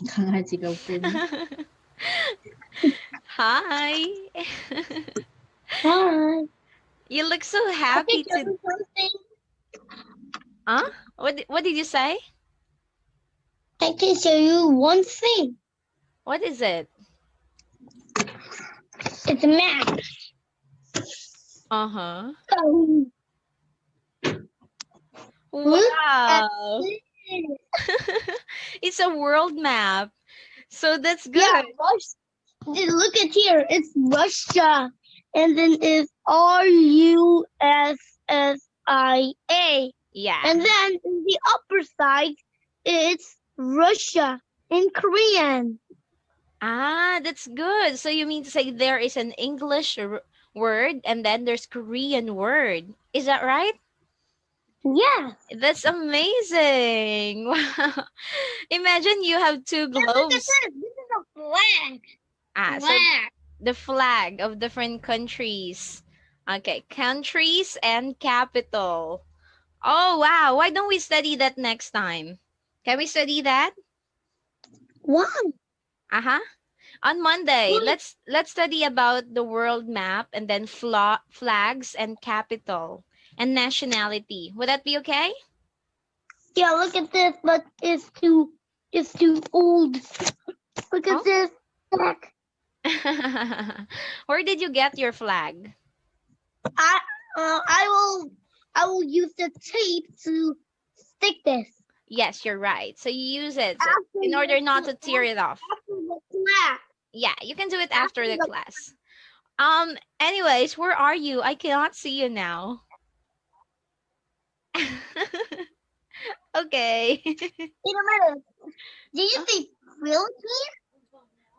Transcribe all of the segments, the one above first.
강아지가 웃더니. Hi. Hi. You look so I can happy show to. you something. Huh? What did you say? I can show you one thing. What is it? It's a map. Uh-huh. Um, look at Wow. this. It's a world map. So that's Yeah, good. look at here. It's Russia. And then it's RUSSIA. Yeah. And then in the upper side, it's Russia in Korean. Ah, that's good. So you mean to say there is an English word and then there's Korean word. Is that right? Yeah. That's amazing. Wow. Imagine you have two And look at globes. this. This is a flag. So Flag. the flag of different countries. Okay, countries and capital. Oh, wow. Why don't we study that next time? Can we study that? Wow. Uh-huh. On Monday, Look. let's study about the world map and then flags and capital and nationality. Would that be okay? Yeah, look at this, but it's too old. Look at Oh. this flag. Where did you get your flag? I I will use the tape to stick this. Yes, you're right. So you use it After in order not the to tear it off. after the class. Yeah, you can do it After after the the class. Anyways, where are you? I cannot see you now. Okay. in a minute. Do you see Philippines?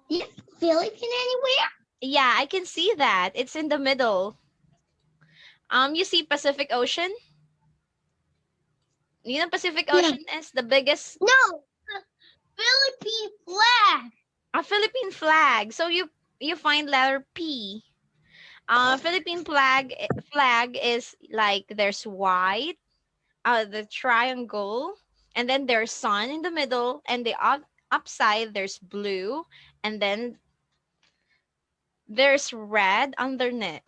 Do you see Philippines anywhere? Yeah, I can see that. It's in the middle. You see Pacific Ocean? You know Pacific Yeah. Ocean is the biggest No, the Philippine flag. Philippine flag. So you find letter P. Philippine flag is like there's white, the triangle, and then there's sun in the middle, and the upside there's blue, and then there's red underneath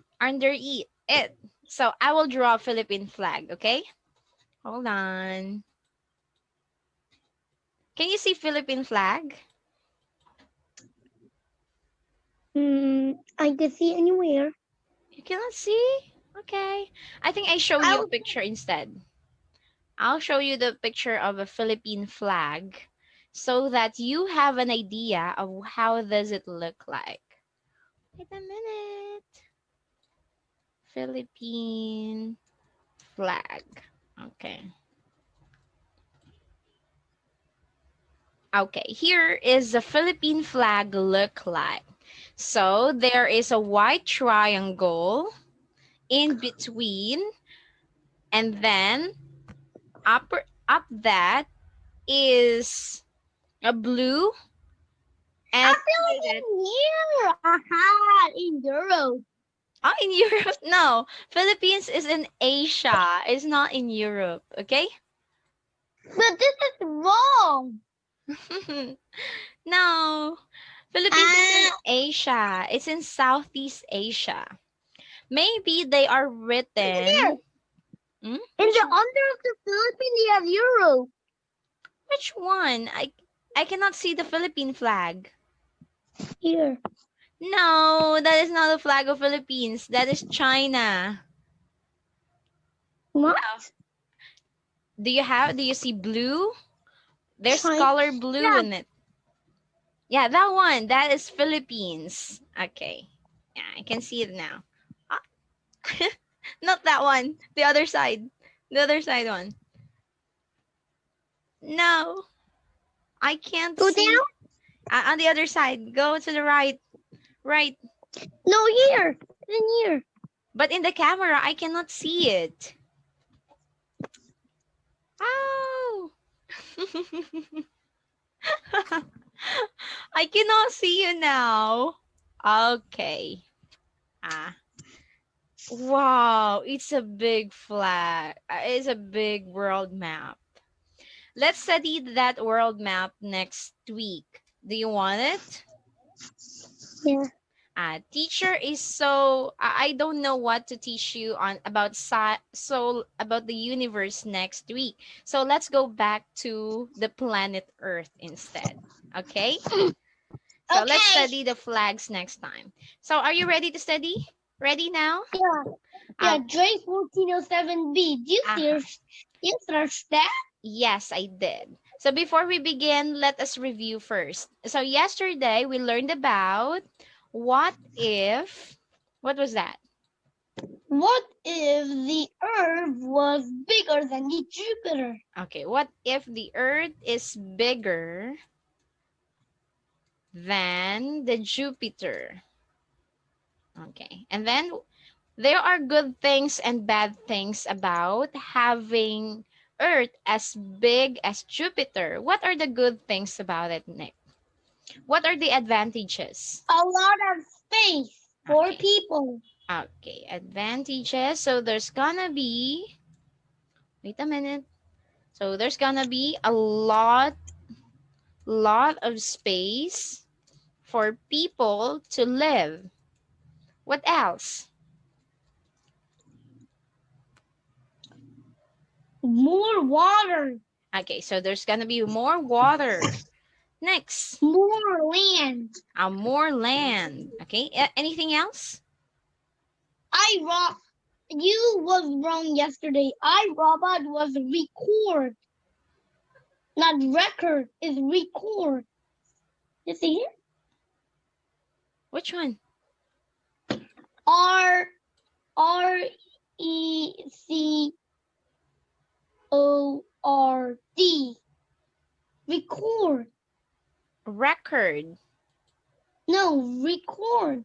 it. So I will draw a Philippine flag, okay? Hold on. Can you see Philippine flag? I can see anywhere. You cannot see? Okay. I think I show I you a will. picture instead. I'll show you the picture of a Philippine flag so that you have an idea of how does it look like. Wait a minute. Philippine flag. Okay. Okay, here is the Philippine flag look like. So there is a white triangle in between, and then up that is a blue I and feel under like that. in here. Aha, in Europe. Oh, in Europe? No, Philippines is in Asia. It's not in Europe. Okay. But this is wrong. No, Philippines is in Ah, Asia. It's in Southeast Asia. Maybe they are here. written. Hmm? In the under of the Philippines, they have Europe. Which one? I cannot see the Philippine flag. Here. No, that is not the flag of Philippines. That is China. What? No. Do you see blue? There's China. color blue Yeah. in it. Yeah, that one. That is Philippines. Okay. Yeah, I can see it now. Ah, not that one. The other side. The other side one. No, I can't Go see. down. On the other side. Go to the right. Right. No, here. In here. But in the camera, I cannot see it. Oh. I cannot see you now. Okay. Ah. Wow, it's a big flag. It's a big world map. Let's study that world map next week. Do you want it? Yeah. Teacher is so I don't know what to teach you on about about the universe next week. So let's go back to the planet Earth instead. Okay? So let's Okay. study the flags next time. So are you ready to study? Ready now? Yeah. Yeah. Uh, Drake 1407B. Do uh-huh. you search that? Yes, I did. So before we begin, let us review first. So yesterday we learned about what if, what was that? What if the Earth was bigger than the Jupiter? Okay, what if the Earth is bigger than the Jupiter? Okay, and then there are good things and bad things about having Earth as big as Jupiter. What are the good things about it, Nick? What are the advantages? A lot of space for Okay. people. Okay, advantages. So there's gonna be, wait a minute. So there's gonna be a lot of space for people to live. What else? More water. Okay, so there's gonna be more water. Next, More land. more land. Okay, anything else? You was wrong yesterday. iRobot was record, not record. Is record. You see here? Which one? RECORD. Record. Record. No, record.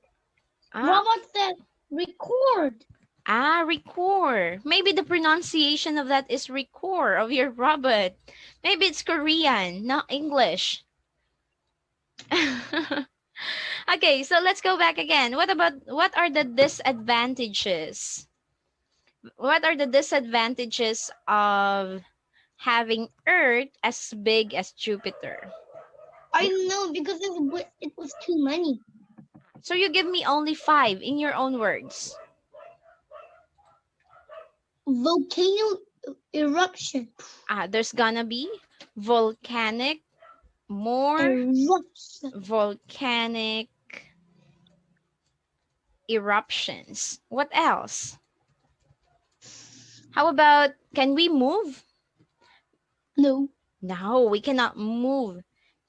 Ah, Robot said record. record. Maybe the pronunciation of that is record of your robot. Maybe it's Korean, not English. Okay, so let's go back again. What are the disadvantages? What are the disadvantages of having Earth as big as Jupiter? I know because it was too many. So you give me only 5 in your own words. Volcano eruption. There's gonna be volcanic, more Eruption. volcanic eruptions. What else? How about, can we move? No. No, we cannot move.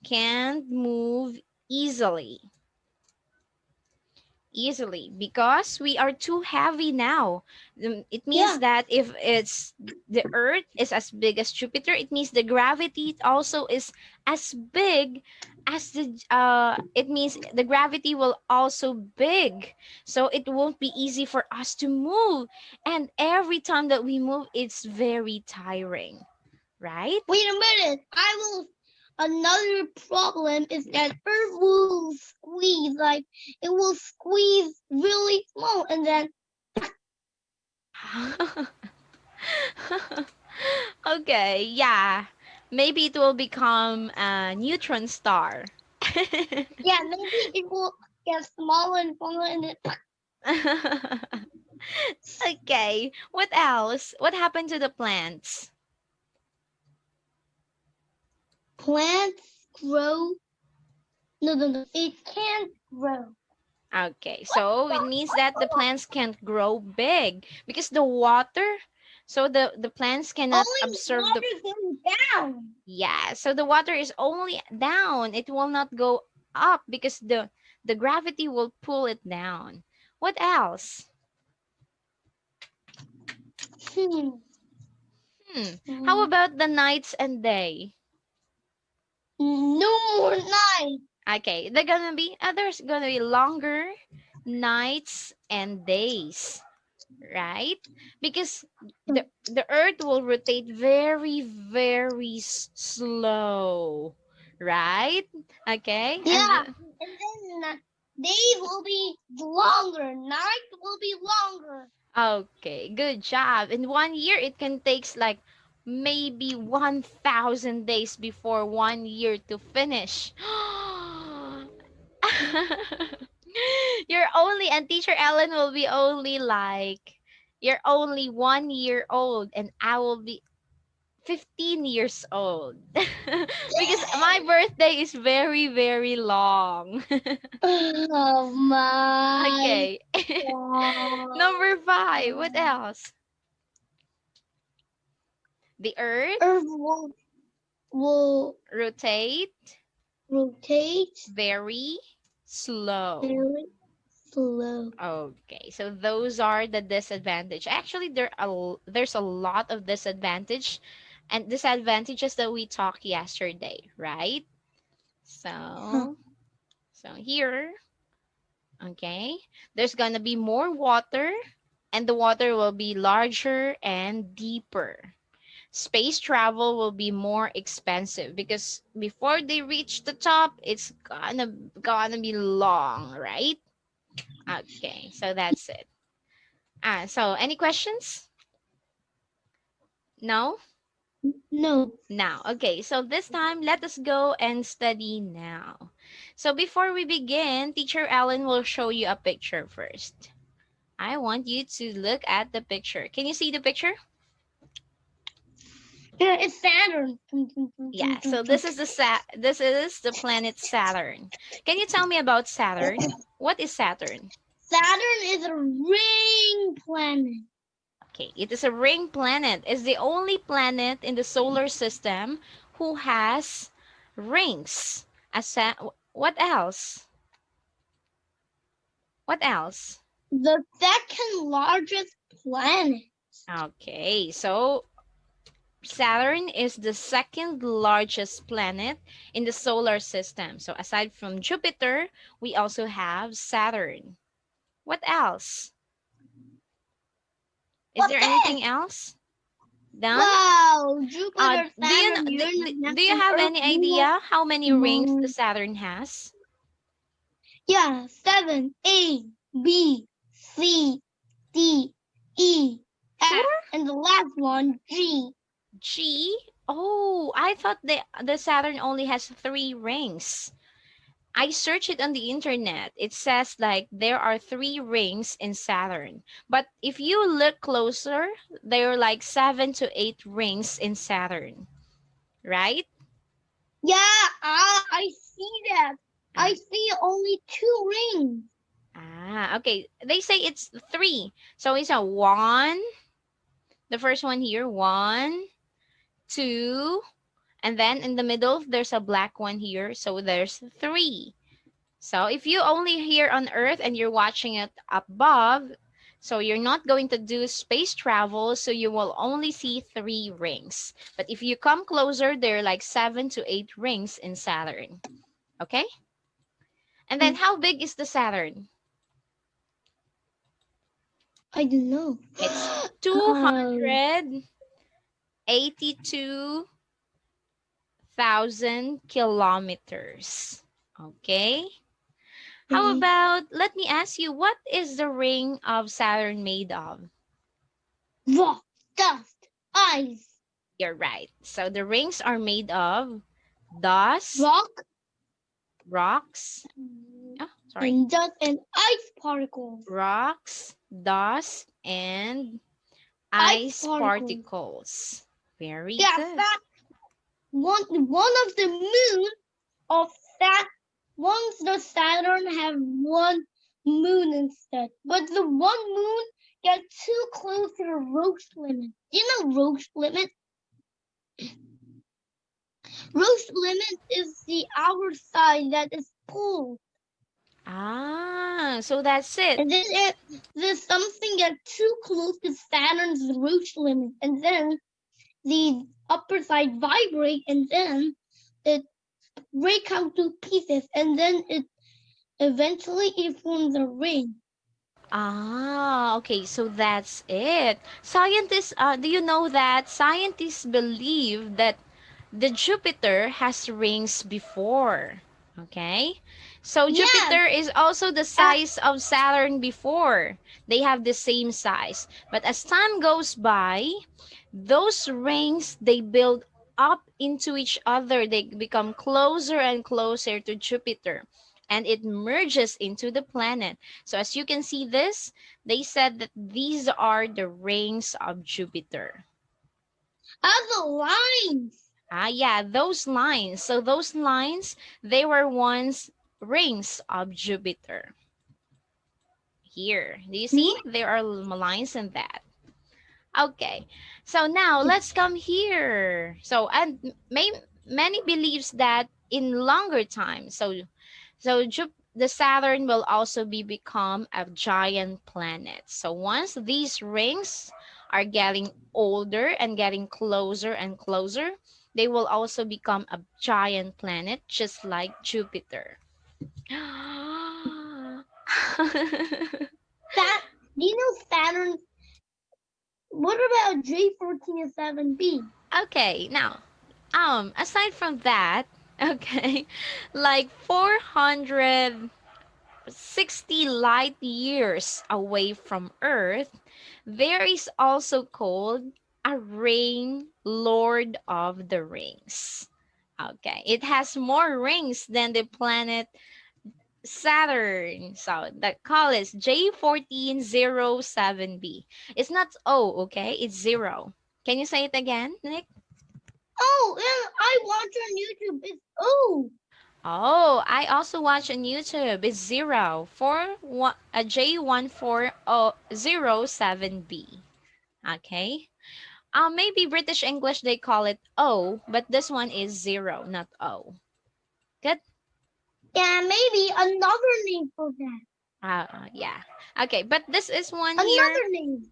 Can't move easily. Easily because we are too heavy now. It means Yeah. that if it's the Earth is as big as Jupiter, it means the gravity also is as big as it means the gravity will also big, so it won't be easy for us to move, and every time that we move it's very tiring, right? Wait a minute. Another problem is that Earth will squeeze, like it will squeeze really small, and then Okay, yeah. Maybe it will become a neutron star. yeah, maybe it will get smaller and smaller, and then Okay, what else? What happened to the plants? plants grow. No, it can't grow. Okay, so it means that the plants can't grow big because the water, so the plants cannot Only absorb the, water goes down. yeah, so the water is only down. It will not go up because the gravity will pull it down. What else? Hmm. How about the nights and day? No more night. Okay, there's gonna be longer nights and days, right? Because the Earth will rotate very very slow, right? Okay, Yeah, and then day will be longer. Night will be longer. okay, good job. In 1 year, it can takes like maybe 1,000 days before 1 year to finish. You're only, and teacher Ellen will be only like, you're only 1 year old, and I will be 15 years old. Because my birthday is very, very long. Oh my Okay. God. Number five, what else? The earth Earth will rotate rotate very slow. very slow. Okay, so those are the disadvantage. Actually, there's a lot of disadvantage and disadvantages that we talked yesterday, right? Huh. So, so here, okay, there's gonna be more water, and the water will be larger and deeper. Space travel will be more expensive because before they reach the top, it's gonna be long, right? Okay, so that's it. So any questions? No? No. Now, okay, so this time let us go and study now. So before we begin, teacher Ellen will show you a picture first. I want you to look at the picture. Can you see the picture? Yeah, it's Saturn. Yeah, so this is the planet Saturn. Can you tell me about Saturn? What is Saturn? Saturn is a ring planet. Okay, it is a ring planet. It's the only planet in the solar system who has rings. What else? What else? The second largest planet. Okay, so Saturn is the second largest planet in the solar system. So aside from Jupiter, we also have Saturn. What else? Is What's there this? anything else? Done? Wow, Jupiter, Do you Saturn, Uranus, do you Neptune, have Earth, any Venus, idea how many rings the Moon. Saturn has? Yeah, 7, A, B, C, D, E, Sure? F, and the last one, G. G? Oh, I thought the Saturn only has 3 rings. I searched it on the internet. It says like there are 3 rings in Saturn. But if you look closer, there are like 7 to 8 rings in Saturn, right? Yeah, I see that. I Ah, see only 2 rings. okay. They say it's 3. So it's a 1, the first one here, 1, 2, and then in the middle, there's a black one here. So there's 3. So if you only here on Earth and you're watching it above, so you're not going to do space travel, so you will only see 3 rings. But if you come closer, there are like 7 to 8 rings in Saturn. Okay? And then Hmm, how big is the Saturn? I don't know. It's Oh, 282,000 kilometers. Okay? How okay. about, let me ask you, what is the ring of Saturn made of? Rock, dust, ice. You're right. So the rings are made of dust, Rock, rocks, oh, sorry, and dust and ice particles. rocks, dust, and Ice ice particles. particles. Very Yeah, good. that one of the moon of that once the Saturn have one moon instead. But the one moon got too close to the Roche limit. You know Roche limit? Roche limit is the outer side that is pulled. So that's it. And then there's something got too close to Saturn's Roche limit. And then the upper side vibrate and then it break out to pieces and then it eventually it forms a ring. Okay, so that's it. Scientists, do you know that scientists believe that the Jupiter has rings before? Okay, so Yes. Jupiter is also the size of Saturn before. They have the same size. But as time goes by, those rings, they build up into each other. They become closer and closer to Jupiter. And it merges into the planet. So as you can see this, they said that these are the rings of Jupiter. Other lines. Yeah, those lines. So those lines, they were once rings of Jupiter. Here, do you see? There are lines in that. Okay, so now let's come here. So, and many believes that in longer time, the Saturn will also become a giant planet. So once these rings are getting older and getting closer and closer, they will also become a giant planet, just like Jupiter. That, do you know Saturn? What about J1407b? Okay, now, aside from that, okay, like 460 light years away from Earth, there is also called a ring Lord of the Rings. Okay, it has more rings than the planet Saturn. So that call is J1407b. It's not O, okay? It's 0. Can you say it again, Nick? Oh, and I watch on YouTube. It's Oh, I also watch on YouTube. It's 0 for a J1407b. Okay. Maybe British English they call it O, but this one is 0, not O. Good. yeah, maybe another name for that. Yeah. Okay, but this is one here. Another name.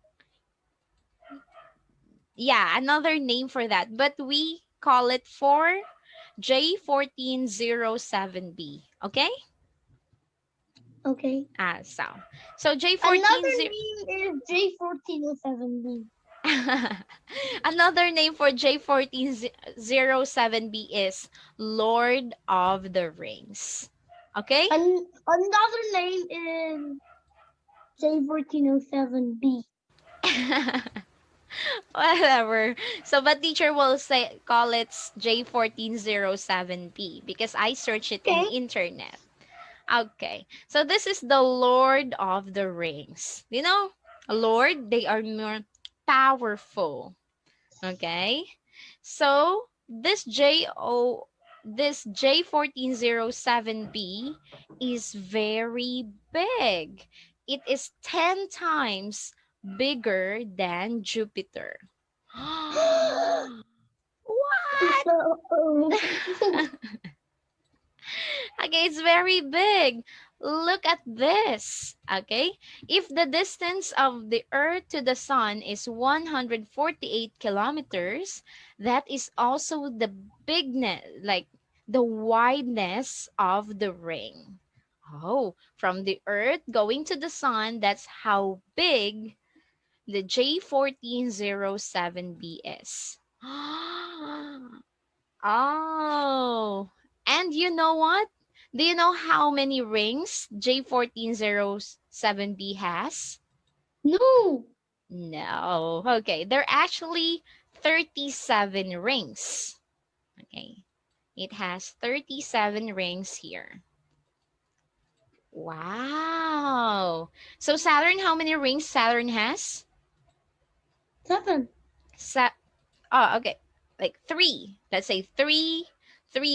Yeah, another name for that. But we call it for J1407b. Okay? Okay. So J14 Another name is J1407b. another name for J1407b is Lord of the Rings. Okay? Another name is J1407b. Whatever. So, but teacher will say call it J1407b because I search it in Okay. internet. Okay. So this is the Lord of the Rings. You know, Lord, they are more powerful. Okay. So this J1407b is very big. It is 10 times bigger than Jupiter. What? Okay, it's very big. Look at this. Okay, if the distance of the Earth to the Sun is 148 kilometers, that is also the bigness, like the wideness of the ring. Oh, from the Earth going to the Sun, that's how big the J1407b is. Oh, and you know what? Do you know how many rings J1407b has? No. No. Okay, there are actually 37 rings. Okay, it has 37 rings here. Wow. So Saturn, how many rings Saturn has? 7. Oh, okay. Like 3. Let's say 3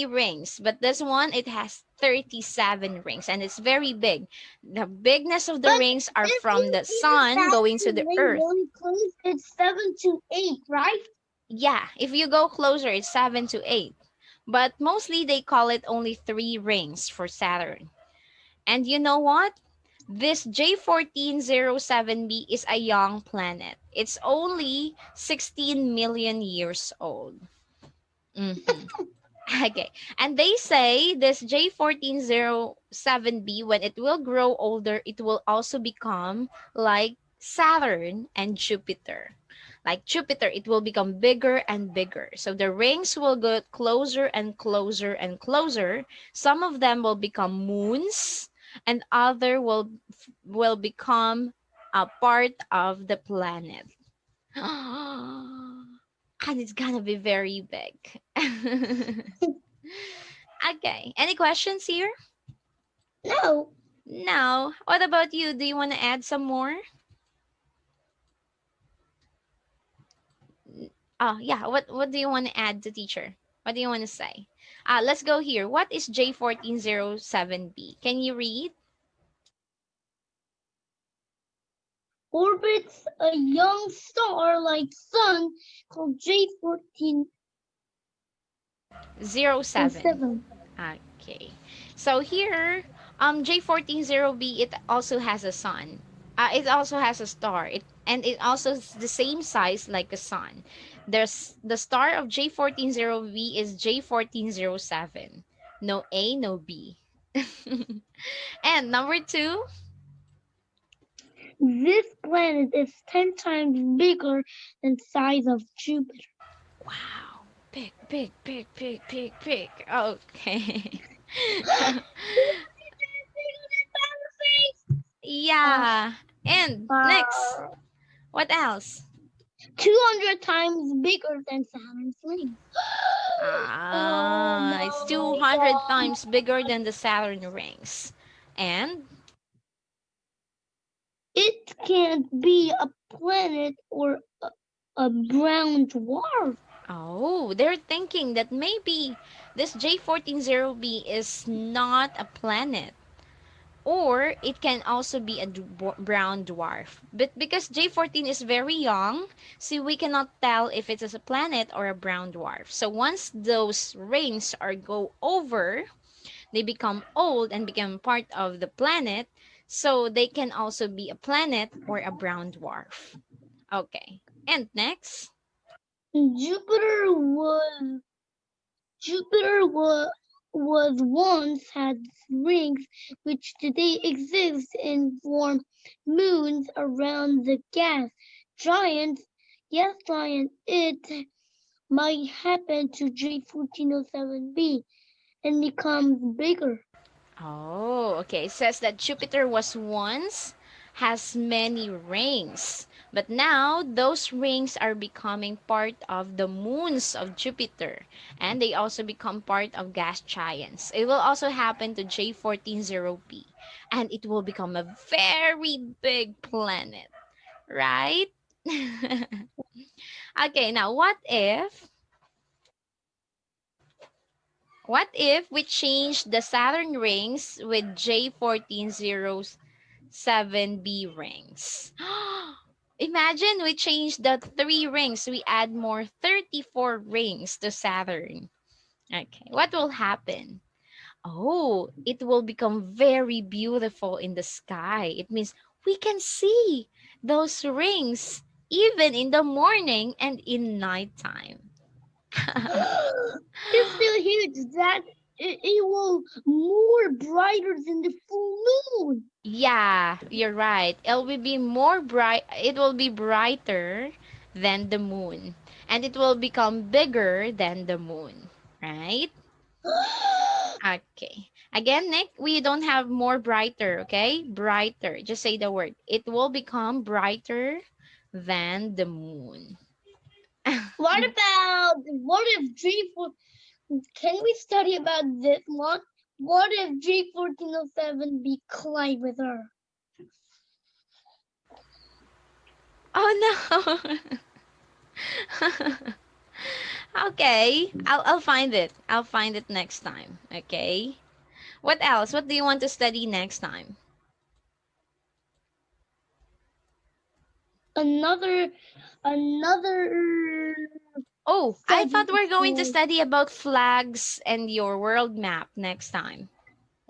rings. But this one, it has 37 rings and it's very big. The bigness of the But rings are if from the you sun going to the the ring earth. really close, it's 7 to 8, right? Yeah, if you go closer, it's 7 to 8. But mostly they call it only 3 rings for Saturn. And you know what? This J1407b is a young planet. It's only 16 million years old. Mhm. Okay. And they say this J1407b, when it will grow older, it will also become like Saturn and Jupiter. Like Jupiter, it will become bigger and bigger. So the rings will get closer and closer and closer. Some of them will become moons, and other will become a part of the planet. And it's gonna be very big. Okay. Any questions here? No. No. What about you? Do you want to add some more? Oh, yeah. What do you want to add to teacher? What do you want to say? Let's go here. What is J1407b? Can you read? Orbits a young star like Sun called J1407. 07. Okay. So here, J140b, it also has a sun. It also has a star. It also is the same size like a sun. There's the star of J140b is J1407. No A, no B. And number 2, This planet is 10 times bigger than the size of Jupiter. wow. Big, big, big, big, big, big. Okay. Yeah. And next, what else? 200 times bigger than Saturn's rings. It's 200 times bigger than the Saturn rings. And It can't be a planet or a brown dwarf. oh, they're thinking that maybe this J140b is not a planet. Or it can also be a brown dwarf. But because J14 is very young, see, we cannot tell if it is a planet or a brown dwarf. So once those rings are go over, they become old and become part of the planet. So they can also be a planet or a brown dwarf. Okay. And next. Jupiter was once had rings which today exist in form moons around the gas giant. Yes, giant. It might happen to J1407b and becomes bigger. Oh, okay. It says that Jupiter was once has many rings. But now those rings are becoming part of the moons of Jupiter, and they also become part of gas giants. It will also happen to J140b, and it will become a very big planet, right? Okay, now what if we change the Saturn rings with J14007b rings? Imagine we change the 3 rings. We add more 34 rings to Saturn. Okay, what will happen? Oh, it will become very beautiful in the sky. It means we can see those rings even in the morning and in nighttime. It's still huge that it will more brighter than the full moon. Yeah, you're right. It will be more bright. It will be brighter than the moon, and it will become bigger than the moon, right? Okay. Again, Nick, we don't have more brighter, okay? Brighter. Just say the word. It will become brighter than the moon. What if G4? Can we study about this one? What if J1407b collide with Earth? Oh no. Okay, I'll find it. I'll find it next time. Okay. What else? What do you want to study next time? Another Oh, I study thought we're going to for study about flags and your world map next time.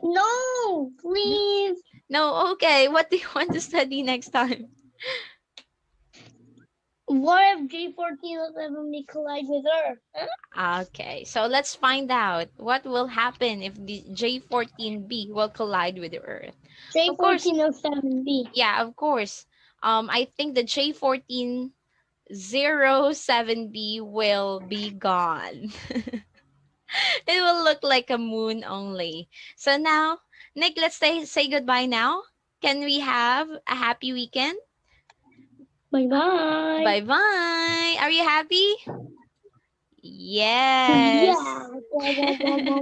no, please. No, okay. What do you want to study next time? What if J1407b collide with Earth? Huh? Okay, so let's find out what will happen if the J14b will collide with the Earth. Of course, J1407b. yeah, of course. I think the J14 07B will be gone. It will look like a moon only. So now, Nick, let's say goodbye now. Can we have a happy weekend? Bye-bye. Bye-bye. Are you happy? Yes. Yeah.